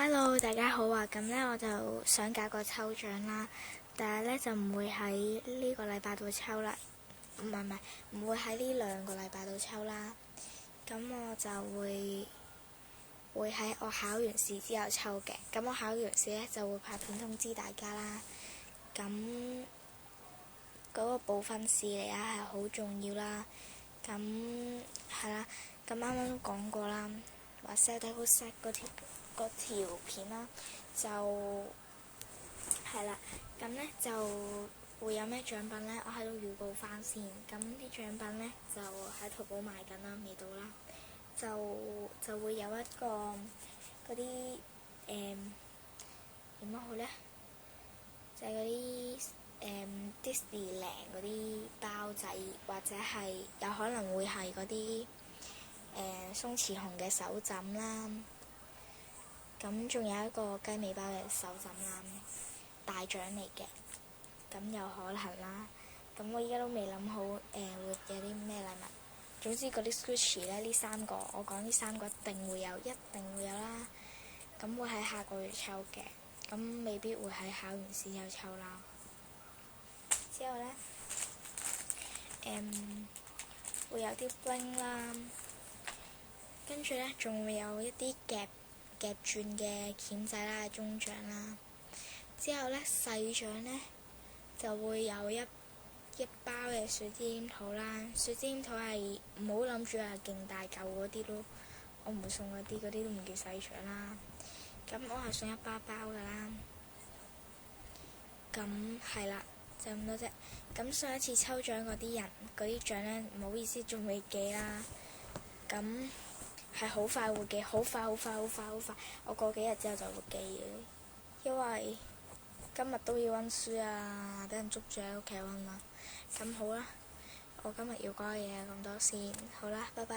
Hello，大家好啊！咁呢，我就想搞個抽獎啦，但係呢，就唔會喺呢個禮拜度抽啦，唔會喺呢2個禮拜度抽啦。咁我就會喺我考完試之後抽嘅。咁我考完試呢，就會拍片通知大家啦。咁嗰個報分試嚟啊，係好重要啦。咁係啦，咁啱啱都講過啦，話 set 嗰條片啦，就係啦。咁呢就會有咩獎品呢？我喺度預告翻先。咁啲獎品呢，就喺淘寶賣緊啦，未到啦。就會有一個嗰啲點樣好呢？就係嗰啲Disneyland 嗰啲包仔，或者係有可能會係嗰啲鬆弛熊嘅手枕啦。咁仲有一個雞尾包嘅手枕啦，大獎嚟嘅。咁有可能啦。咁我依家都未諗好會有啲咩禮物。總之嗰啲 Gucci 呢，呢3個我講呢3個一定會有啦。咁會喺下個月抽嘅，咁未必會喺考完試後抽啦。之後呢，會有啲 bling 啦，跟住呢，仲會有一啲夾鑽嘅鉗仔啦，中獎啦。之後呢，細獎呢，就會有一包嘅水晶桃啦。水晶桃係唔好諗住係勁大嚿嗰啲咯，我唔會送嗰啲都唔叫細獎啦。咁我係送一包㗎啦。咁係啦，就咁多啫。咁上一次抽獎嗰啲獎呢，唔好意思仲未寄啦。咁係好快會寄，好快！我過幾日之後就會寄嘅，因為今日都要溫書啊，俾人捉住喺屋企溫啦。咁好啦，我今日要講嘅嘢咁多先，好啦，拜拜。